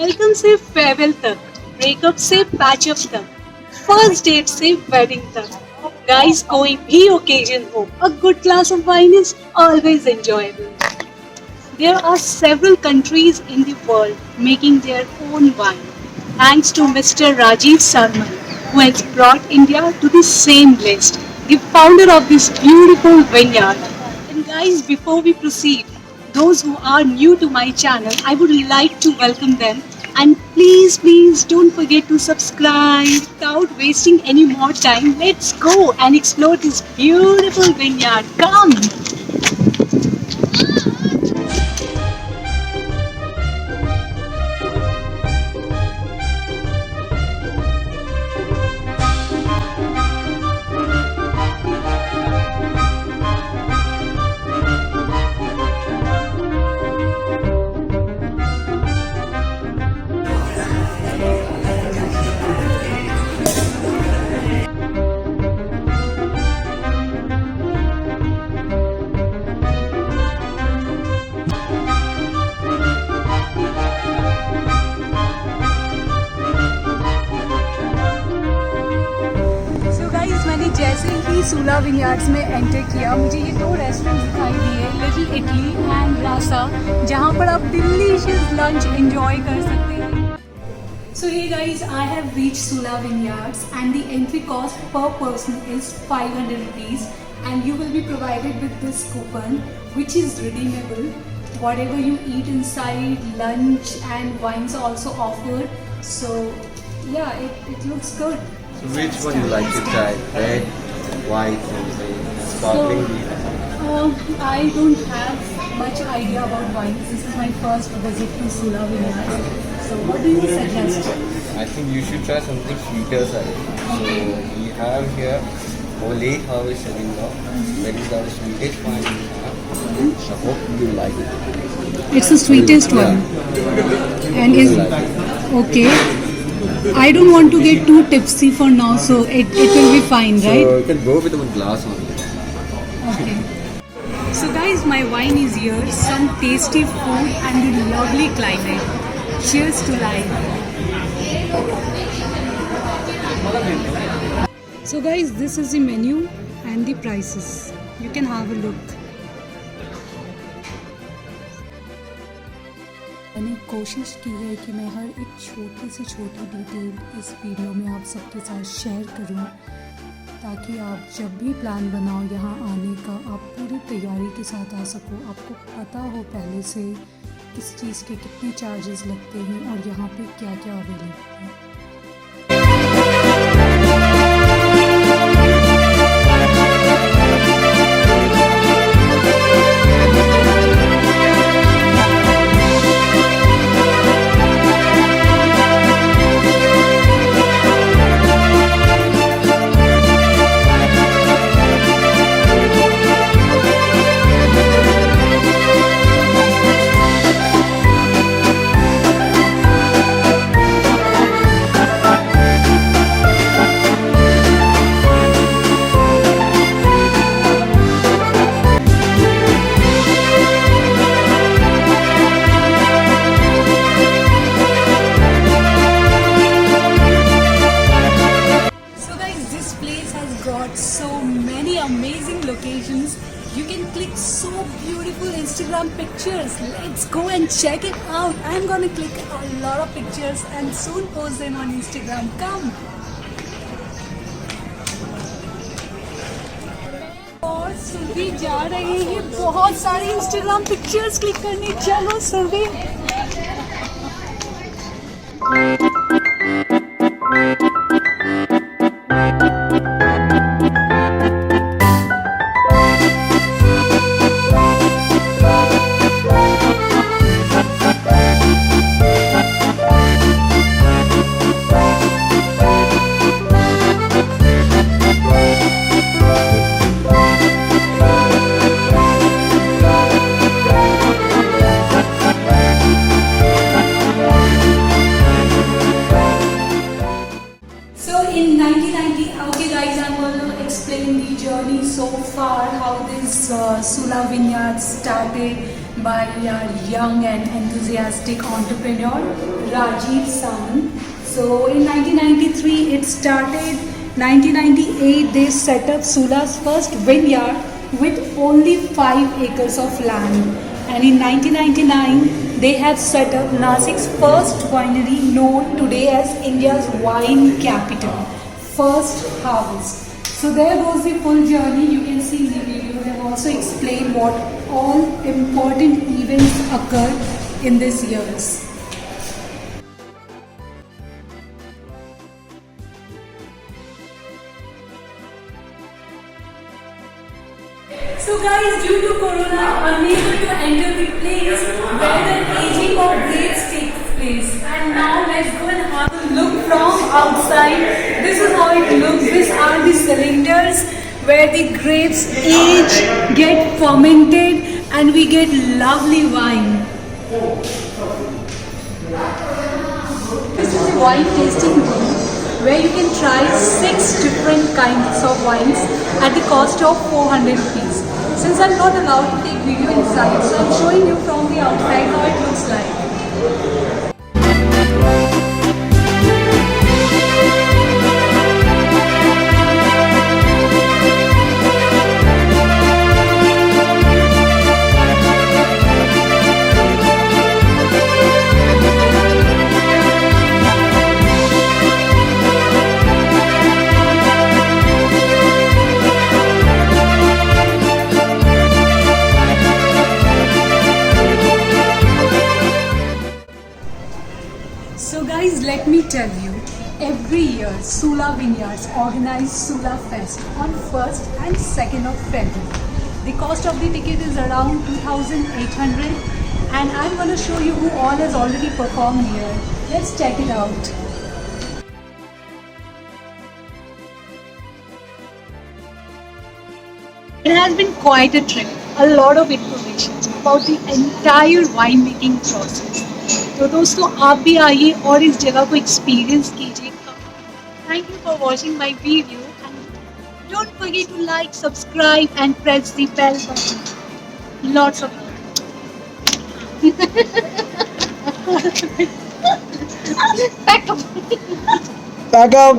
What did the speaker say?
Welcome से farewell तक, breakup से पैचअप तक, फर्स्ट डेट से वेडिंग तक, गाइस कोई भी ओकेजन हो, a good glass of wine is always enjoyable. There are several countries in the world making their own wine, thanks to Mr. Rajiv Sarman, who has brought India to the same list, the founder of this beautiful vineyard. And guys, before we proceed, those who are new to my channel, I would like to welcome them, and please don't forget to subscribe. Without wasting any more time, let's go and explore this beautiful vineyard. Come! जैसे ही सूला विनयार्ड्स में enter किया, मुझे ये दो restaurant दिखाई दिए, little Italy and रासा, जहाँ पर आप डिलीशियस लंच एंजॉय कर सकते हैं. So hey guys, I have reached Sula Vineyards and the entry cost per person is 500 rupees, and you will be provided with this coupon which is redeemable. Whatever you eat inside, lunch and wines are also offered. So yeah, it looks good. So which one you like to try? Red, white, and sparkling? I don't have much idea about wines. This is my first visit to Sula Vineyards. So what do you suggest? I think you should try something sweeter side. So we have here Ole Harvest Savinga. That is our sweetest wine we have. I hope you like it. It's the sweetest one. And is okay. I don't want to get too tipsy for now, so it will be fine, right? So you can go with a glass only. Okay. So guys, my wine is here, some tasty food and the lovely climate. Cheers to life. So guys, this is the menu and the prices. You can have a look. मैंने कोशिश की है कि मैं हर एक छोटी से छोटी डिटेल इस वीडियो में आप सबके साथ शेयर करूं, ताकि आप जब भी प्लान बनाओ यहाँ आने का, आप पूरी तैयारी के साथ आ सको. आपको पता हो पहले से किस चीज़ के कितने चार्जेस लगते हैं और यहाँ पे क्या क्या अवेलेबल है. You can click so beautiful Instagram pictures. Let's go and check it out. I'm gonna click a lot of pictures and soon post them on Instagram. Come. और सुरभि जा रही है बहुत सारी Instagram pictures क्लिक करने. चलो Surabhi. is Sula Vineyards, started by a young and enthusiastic entrepreneur, Rajiv Samant. So in 1993 it started. 1998 they set up Sula's first vineyard with only 5 acres of land. And in 1999 they have set up Nasik's first winery, known today as India's wine capital. First harvest. So there goes the full journey. You can see in the video. They have also explained what all important events occurred in these years. So guys, due to Corona, unable to enter the place where the aging of grapes takes place. And now let's go and have a look from outside. This is how it looks. These are the cylinders where the grapes age, get fermented, and we get lovely wine. This is a wine tasting room where you can try 6 different kinds of wines at the cost of 400 rupees. Since I'm not allowed to take video inside, so I'm showing you from the outside how it looks like. So guys, let me tell you, every year Sula Vineyards organize Sula Fest on 1st and 2nd of February. The cost of the ticket is around 2,800, and I'm going to show you who all has already performed here. Let's check it out. It has been quite a trip. A lot of information about the entire winemaking process. तो दोस्तों आप भी आइए और इस जगह को experience कीजिए. Thank you for watching my video and don't forget to like, subscribe and press the bell button. Lots of love. Pack up. Back up.